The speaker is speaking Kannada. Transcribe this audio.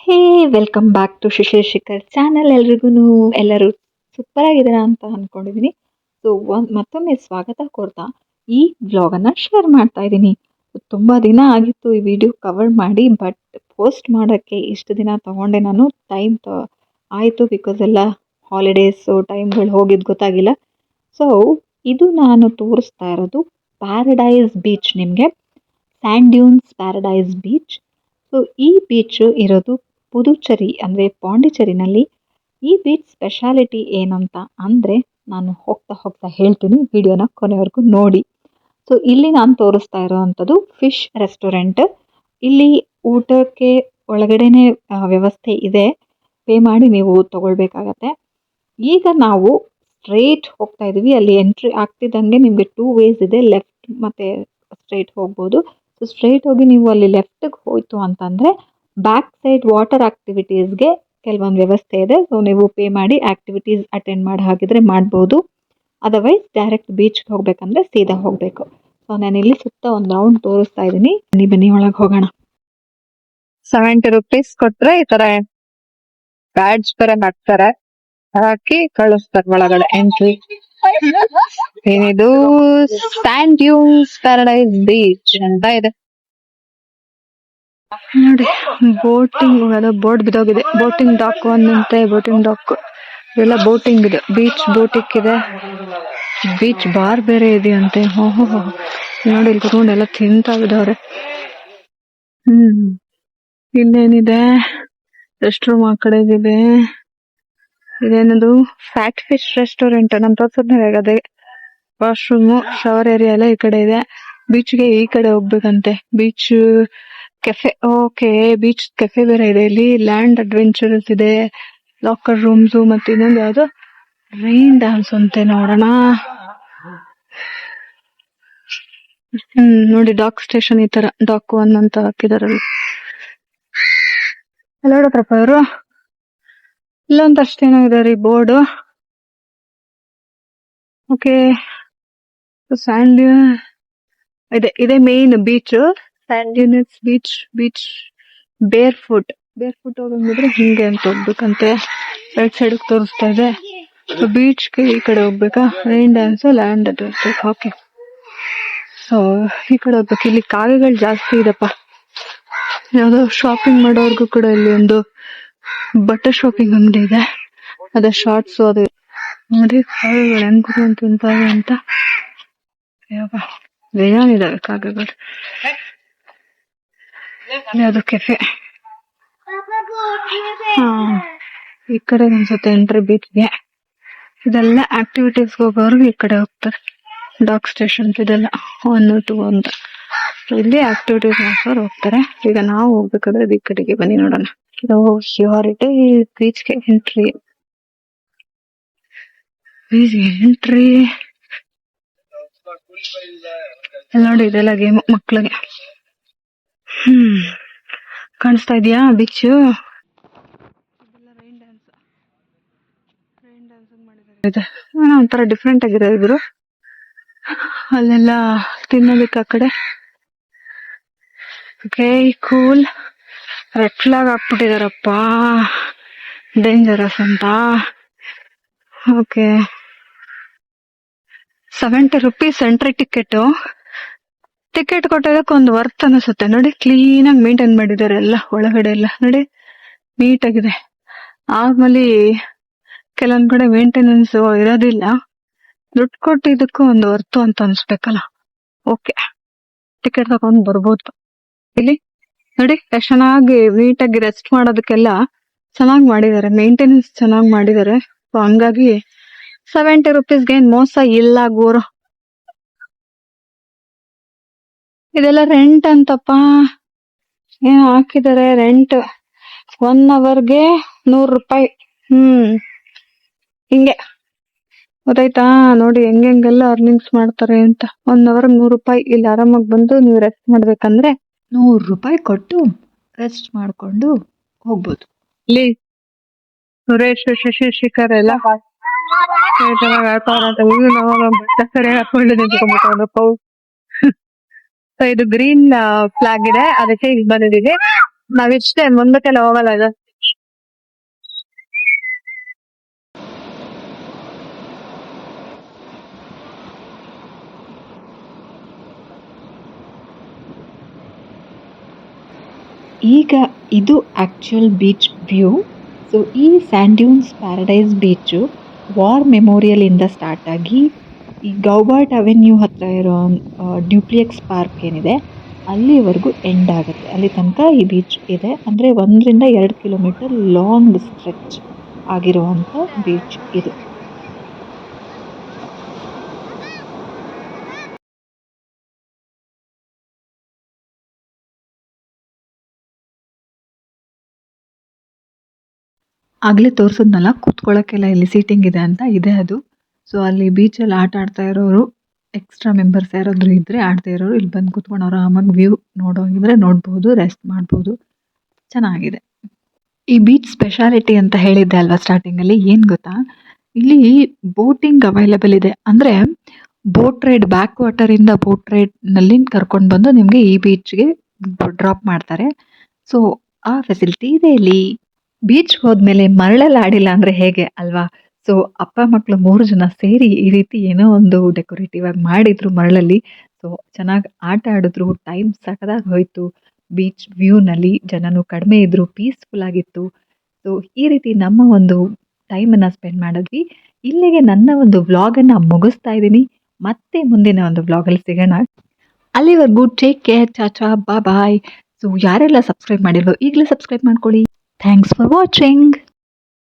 Hey welcome back to Shishir Shikhar channel. ಎಲ್ಲರೂ ಸೂಪರ್ ಆಗಿದ್ದೀರಾ ಅಂತ ಅನ್ಕೊಂಡಿದ್ದೀನಿ. ಸೊ ಮತ್ತೊಮ್ಮೆ ಸ್ವಾಗತ ಕೋರ್ತಾ ಈ ವ್ಲಾಗನ್ನು ಶೇರ್ ಮಾಡ್ತಾ ಇದ್ದೀನಿ. ತುಂಬ ದಿನ ಆಗಿತ್ತು ಈ ವಿಡಿಯೋ ಕವರ್ ಮಾಡಿ, ಬಟ್ ಪೋಸ್ಟ್ ಮಾಡೋಕ್ಕೆ ಇಷ್ಟು ದಿನ ತಗೊಂಡೆ. ನಾನು ಟೈಮ್ ಆಯಿತು ಬಿಕಾಸ್ ಎಲ್ಲ ಹಾಲಿಡೇಸು ಟೈಮ್ಗಳು ಹೋಗಿದ್ದು ಗೊತ್ತಾಗಿಲ್ಲ. ಸೊ ಇದು ನಾನು ತೋರಿಸ್ತಾ ಇರೋದು ಪ್ಯಾರಡೈಸ್ ಬೀಚ್, ನಿಮಗೆ sand dunes paradise beach. So ಈ ಬೀಚ್ ಇರೋದು ಪುದುಚೇರಿ ಅಂದರೆ ಪಾಂಡಿಚೇರಿನಲ್ಲಿ. ಈ ಬೀಚ್ ಸ್ಪೆಷಾಲಿಟಿ ಏನಂತ ಅಂದರೆ ನಾನು ಹೋಗ್ತಾ ಹೇಳ್ತೀನಿ, ವಿಡಿಯೋನ ಕೊನೆವರೆಗೂ ನೋಡಿ. ಸೊ ಇಲ್ಲಿ ನಾನು ತೋರಿಸ್ತಾ ಇರೋವಂಥದ್ದು ಫಿಶ್ ರೆಸ್ಟೋರೆಂಟ್. ಇಲ್ಲಿ ಊಟಕ್ಕೆ ಒಳಗಡೆನೆ ವ್ಯವಸ್ಥೆ ಇದೆ, ಪೇ ಮಾಡಿ ನೀವು ತಗೊಳ್ಬೇಕಾಗತ್ತೆ. ಈಗ ನಾವು ಸ್ಟ್ರೈಟ್ ಹೋಗ್ತಾ ಇದ್ದೀವಿ. ಅಲ್ಲಿ ಎಂಟ್ರಿ ಆಗ್ತಿದ್ದಂಗೆ ನಿಮಗೆ 2 ವೇಸ್ ಇದೆ, ಲೆಫ್ಟ್ ಮತ್ತು ಸ್ಟ್ರೈಟ್ ಹೋಗ್ಬೋದು. ಸೊ ಸ್ಟ್ರೈಟ್ ಹೋಗಿ ನೀವು ಅಲ್ಲಿ ಲೆಫ್ಟಿಗೆ ಹೋಯ್ತು ಅಂತಂದರೆ ಬ್ಯಾಕ್ ಸೈಡ್ ವಾಟರ್ ಆಕ್ಟಿವಿಟೀಸ್ಗೆ ಕೆಲವೊಂದು ವ್ಯವಸ್ಥೆ ಇದೆ. ಸೊ ನೀವು ಪೇ ಮಾಡಿ ಆಕ್ಟಿವಿಟೀಸ್ ಅಟೆಂಡ್ ಮಾಡಿ ಹಾಕಿದರೆ ಮಾಡ್ಬೋದು. ಅದರ್ವೈಸ್ ಡೈರೆಕ್ಟ್ ಬೀಚ್ಗೆ ಹೋಗ್ಬೇಕಂದ್ರೆ ಸೀದಾ ಹೋಗಬೇಕು. ಸೊ ನಾನು ಇಲ್ಲಿ ಸುತ್ತ ಒಂದು ರೌಂಡ್ ತೋರಿಸ್ತಾ ಇದ್ದೀನಿ. ಬನ್ನಿ ಒಳಗೆ ಹೋಗೋಣ. 70 rupees ಕೊಟ್ರೆ ಈ ತರ ಬ್ಯಾಡ್ಜ್ ಬೇರೆ ಹಾಕ್ತಾರೆ, ಹಾಕಿ ಕಳಿಸ್ತಾರೆ ಒಳಗಡೆ ಎಂಟ್ರಿ. ಏನಿದು ಸ್ಯಾಂಡ್ ಡ್ಯೂನ್ಸ್ ಪ್ಯಾರಡೈಸ್ ಬೀಚ್ ಅಂತ ಇದೆ ನೋಡಿ. ಬೋಟಿಂಗ್ ಬೋರ್ಡ್ ಬಿದ್ದೋಗಿದೆ. ಬೋಟಿಂಗ್ ಡಾಕ್ ಒಂದಂತೆ, ಬೋಟಿಂಗ್ ಡಾಕ್ ಎಲ್ಲ ಬೋಟಿಂಗ್ ಇದೆ. ಬೀಚ್ ಬೋಟಿಂಗ್ ಇದೆ, ಬೀಚ್ ಬಾರ್ ಬೇರೆ ಇದೆಯಂತೆ. ಓಹೋ ನೋಡಿ, ಇಲ್ಲಿ ಕುತ್ಕೊಂಡು ಎಲ್ಲ ತಿಂತಾ ಇದ್ದವ್ರೆ. ಇಲ್ಲೇನಿದೆ, ರೆಸ್ಟ್ ರೂಮ್ ಆ ಕಡೆ ಇದೆ. ಇದೇನದು ಫ್ಯಾಟ್ ಫಿಶ್ ರೆಸ್ಟೋರೆಂಟ್. ನಮ್ ತೋರ್ಸೋದೇ ವಾಶ್ರೂಮು, ಶವರ್ ಏರಿಯಾ ಎಲ್ಲ ಈ ಕಡೆ ಇದೆ. ಬೀಚ್ಗೆ ಈ ಕಡೆ ಹೋಗ್ಬೇಕಂತೆ. Beach cafe, okay, beach cafe ಬೇರೆ ಇದೆ ಇಲ್ಲಿ. ಲ್ಯಾಂಡ್ ಅಡ್ವೆಂಚರ್ಸ್ ಇದೆ, ಲಾಕರ್ ರೂಮ್ಸ್, ಮತ್ತೆ ಇನ್ನೊಂದು ಯಾವ್ದು ರೈನ್ ಡ್ಯಾನ್ಸ್ ಅಂತೆ. ನೋಡೋಣ. ನೋಡಿ, ಡಾಕ್ ಸ್ಟೇಷನ್ ಈ ತರ ಡಾಕ್ 1 ಅಂತ ಹಾಕಿದಾರಲ್ಲಿ. ಎಲ್ಲ ನೋಡತ್ರಪ್ಪ ಇವರು. ಇಲ್ಲೊಂದು ಅಷ್ಟೇನೋ ಇದೆ ರೀ ಬೋರ್ಡ್. ಓಕೆ, ಸ್ಯಾಂಡ್ ಇದೆ main beach. Sand dunes beach bare foot ಹೋಗಂಗಿದ್ರೆ ಹಿಂಗೆ ಅಂತ ಹೋಗ್ಬೇಕಂತೆ. ರೈಟ್ ಸೈಡ್ ತೋರಿಸ್ತಾ ಇದೆ. ಬೀಚ್ಗೆ ಈ ಕಡೆ ಹೋಗ್ಬೇಕಾ? Rain dance, land adventure. Okay, so ಈ ಕಡೆ ಹೋಗ್ಬೇಕು. ಇಲ್ಲಿ ಕಾಗೆಗಳು ಜಾಸ್ತಿ ಇದಪ್ಪ. ಯಾವ್ದೋ ಶಾಪಿಂಗ್ ಮಾಡೋರ್ಗು ಕೂಡ ಇಲ್ಲಿ ಒಂದು ಬಟ್ಟೆ ಶಾಪಿಂಗ್ ಅಂಗಡಿ ಇದೆ. ಅದ ಶಾರ್ಟ್ಸ್ ಅದು ನೋಡಿ. ಕಾಗೆಗಳು ಹೆಂಗ್ ಕುತ್ಕೊಂಡ್ ತಿಂತಾವೆ ಅಂತ. ಬೇಜಾನಿದಾವೆ ಕಾಗೆಗಳು. ಅದು ಕೆಫೆ. ಈ ಕಡೆ ಅನ್ಸುತ್ತೆ ಎಂಟ್ರಿ ಬೀಚ್ಗೆ. ಇದೆಲ್ಲ ಆಕ್ಟಿವಿಟೀಸ್ ಹೋಗೋರು ಈ ಕಡೆ ಹೋಗ್ತಾರೆ. ಡಾಕ್ ಸ್ಟೇಷನ್ ಇದೆಲ್ಲ 1, 2 ಅಂತ. ಇಲ್ಲಿ ಆಕ್ಟಿವಿಟೀಸ್ ಮಾಡೋರು ಹೋಗ್ತಾರೆ. ಈಗ ನಾವು ಹೋಗ್ಬೇಕಾದ್ರೆ ಈ ಕಡೆಗೆ ಬನ್ನಿ ನೋಡೋಣ. ಇದು ಶ್ಯೂರಿಟಿ ಬೀಚ್ಗೆ ಎಂಟ್ರಿ. ನೋಡಿ, ಇದೆಲ್ಲ ಗೇಮ್ ಮಕ್ಳಿಗೆ. ಕಾಣಿಸ್ತಾ ಇದೆಯಾ ಬೀಚ್? ರೈನ್ ಡ್ಯಾನ್ಸ್ ಮಾಡಿದ್ದಾರೆ. ಒಂಥರ ಡಿಫ್ರೆಂಟ್ ಆಗಿದೆ ಇದ್ರು. ಅಲ್ಲೆಲ್ಲ ತಿನ್ನೋದಕ್ಕೆ ಆ ಕಡೆ. Okay, cool. ರೆಡ್ ಫ್ಲಾಗ್ ಹಾಕ್ಬಿಟ್ಟಿದಾರಪ್ಪ, ಡೇಂಜರಸ್ ಅಂತ. Okay, 70 rupees entry ticket. Ticket ಕೊಟ್ಟೋದಕ್ಕೆ ಒಂದು ವರ್ತ್ ಅನಿಸುತ್ತೆ. ನೋಡಿ, ಕ್ಲೀನ್ ಆಗಿ ಮೇಂಟೈನ್ ಮಾಡಿದ್ದಾರೆ ಎಲ್ಲ. ಒಳಗಡೆ ಎಲ್ಲ ನೋಡಿ, ನೀಟ್ ಆಗಿದೆ. ಆಮೇಲೆ ಕೆಲವೊಂದ್ ಕಡೆ ಮೇಂಟೆನೆನ್ಸ್ ಇರೋದಿಲ್ಲ. ದುಡ್ಡು ಕೊಟ್ಟಿದ್ದಕ್ಕೂ ಒಂದು ವರ್ತು ಅಂತ ಅನ್ಸ್ಬೇಕಲ್ಲ. ಓಕೆ, ಟಿಕೆಟ್ ತಗೊಂಡ್ ಬರ್ಬೋದು. ಇಲ್ಲಿ ನೋಡಿ, ಎಷ್ಟು ಚೆನ್ನಾಗಿ ನೀಟಾಗಿ ರೆಸ್ಟ್ ಮಾಡೋದಕ್ಕೆಲ್ಲ ಚೆನ್ನಾಗಿ ಮಾಡಿದ್ದಾರೆ. ಮೇಂಟೆನೆನ್ಸ್ ಚೆನ್ನಾಗಿ ಮಾಡಿದ್ದಾರೆ. ಸೊ ಹಂಗಾಗಿ 70 rupeesಗೆ ಏನ್ ಮೋಸ ಇಲ್ಲ ಗೋರು. ಇದೆಲ್ಲ ರೆಂಟ್ ಅಂತಪ್ಪ, ಏನ್ ಹಾಕಿದ್ದಾರೆ ರೆಂಟ್. 1 hourಗೆ 100 ರೂಪಾಯಿ. ಹಿಂಗೆ ಗೊತ್ತಾಯ್ತಾ? ನೋಡಿ ಹೆಂಗೆಲ್ಲ ಅರ್ನಿಂಗ್ಸ್ ಮಾಡ್ತಾರೆ ಅಂತ. 1 hour 100 ರೂಪಾಯಿ. ಇಲ್ಲಿ ಆರಾಮಾಗಿ ಬಂದು ನೀವು ರೆಸ್ಟ್ ಮಾಡ್ಬೇಕಂದ್ರೆ 100 ರೂಪಾಯಿ ಕೊಟ್ಟು ರೆಸ್ಟ್ ಮಾಡ್ಕೊಂಡು ಹೋಗ್ಬೋದು. ಇಲ್ಲಿ ಸುರೇಶ್, ಶಿಖರ್ ಎಲ್ಲ ಹಾಕೊಂಡು ಇದು ಗ್ರೀನ್ ಫ್ಲಾಗ್ ಇದೆ, ಅದಕ್ಕೆ ಇಲ್ಲಿ ಬಂದಿದ್ದೀವಿ. ನಾವಿಷ್ಟೇ ಮುಂದಕ್ಕೆಲ್ಲ ಹೋಗಲ್ಲ ಇದು. ಈಗ ಇದು ಆ್ಯಕ್ಚುಯಲ್ ಬೀಚ್ ವ್ಯೂ. ಸೊ ಈ sand dunes paradise beach war ಮೆಮೋರಿಯಲಿಂದ ಸ್ಟಾರ್ಟ್ ಆಗಿ ಈ ಗೌಬರ್ಟ್ ಅವೆನ್ಯೂ ಹತ್ರ ಇರೋ ಡ್ಯೂಪ್ಲಿಯಕ್ಸ್ ಪಾರ್ಕ್ ಏನಿದೆ ಅಲ್ಲಿವರೆಗೂ ಎಂಡ್ ಆಗುತ್ತೆ. ಅಲ್ಲಿ ತನಕ ಈ ಬೀಚ್ ಇದೆ. ಅಂದರೆ 1-2 ಕಿಲೋಮೀಟರ್ ಲಾಂಗ್ ಸ್ಟ್ರೆಚ್ ಆಗಿರುವಂಥ ಬೀಚ್ ಇದು. ಆಗಲೇ ತೋರಿಸಿದ್ನಲ್ಲ ಕೂತ್ಕೊಳ್ಳೋಕ್ಕೆಲ್ಲ ಇಲ್ಲಿ ಸೀಟಿಂಗ್ ಇದೆ ಅಂತ, ಇದೆ ಅದು. ಸೊ ಅಲ್ಲಿ ಬೀಚಲ್ಲಿ ಆಟ ಆಡ್ತಾ ಇರೋರು, ಎಕ್ಸ್ಟ್ರಾ ಮೆಂಬರ್ಸ್ ಯಾರಾದರೂ ಇದ್ದರೆ ಆಡ್ತಾ ಇರೋರು ಇಲ್ಲಿ ಬಂದು ಕೂತ್ಕೊಂಡು ಆರಾಮಾಗಿ ವ್ಯೂ ನೋಡೋಗಿದ್ರೆ ನೋಡ್ಬೋದು, ರೆಸ್ಟ್ ಮಾಡ್ಬೋದು. ಚೆನ್ನಾಗಿದೆ. ಈ ಬೀಚ್ ಸ್ಪೆಷಾಲಿಟಿ ಅಂತ ಹೇಳಿದ್ದೆ ಅಲ್ವಾ ಸ್ಟಾರ್ಟಿಂಗಲ್ಲಿ, ಏನು ಗೊತ್ತಾ, ಇಲ್ಲಿ ಬೋಟಿಂಗ್ ಅವೈಲೇಬಲ್ ಇದೆ. ಅಂದರೆ ಬೋಟ್ ರೈಡ್, ಬ್ಯಾಕ್ ವಾಟರಿಂದ ಬೋಟ್ ರೈಡ್ನಲ್ಲಿ ಕರ್ಕೊಂಡು ಬಂದು ನಿಮಗೆ ಈ ಬೀಚ್ಗೆ ಡ್ರಾಪ್ ಮಾಡ್ತಾರೆ. ಸೊ ಆ ಫೆಸಿಲಿಟಿ ಇದೆ ಇಲ್ಲಿ. ಬೀಚ್ ಹೋದ್ಮೇಲೆ ಮರಳಲ್ಲಿ ಆಡಿಲ್ಲ ಅಂದರೆ ಹೇಗೆ ಅಲ್ವಾ? ಸೊ ಅಪ್ಪ ಮಕ್ಕಳು 3 ಜನ ಸೇರಿ ಈ ರೀತಿ ಏನೋ ಒಂದು ಡೆಕೋರೇಟಿವ್ ಆಗಿ ಮಾಡಿದ್ರು ಮರಳಲ್ಲಿ. ಸೊ ಚೆನ್ನಾಗಿ ಆಟ ಆಡಿದ್ರು, ಟೈಮ್ ಸಖತ್ತಾಗಿ ಹೋಯಿತು. ಬೀಚ್ ವ್ಯೂನಲ್ಲಿ ಜನನೂ ಕಡಿಮೆ ಇದ್ದರು, ಪೀಸ್ಫುಲ್ ಆಗಿತ್ತು. ಸೊ ಈ ರೀತಿ ನಮ್ಮ ಒಂದು ಟೈಮನ್ನು ಸ್ಪೆಂಡ್ ಮಾಡಿದ್ವಿ. ಇಲ್ಲಿಗೆ ನನ್ನ ಒಂದು ವ್ಲಾಗನ್ನು ಮುಗಿಸ್ತಾ ಇದ್ದೀನಿ. ಮತ್ತೆ ಮುಂದಿನ ಒಂದು ವ್ಲಾಗಲ್ಲಿ ಸಿಗೋಣ. ಅಲ್ಲಿವರೆಗೂ ಟೇಕ್ ಕೇರ್, ಚಾಚಾ, ಬಾಯ್. ಸೊ ಯಾರೆಲ್ಲ ಸಬ್ಸ್ಕ್ರೈಬ್ ಮಾಡಿಲ್ವೋ ಈಗಲೇ ಸಬ್ಸ್ಕ್ರೈಬ್ ಮಾಡ್ಕೊಳ್ಳಿ. Thanks for watching.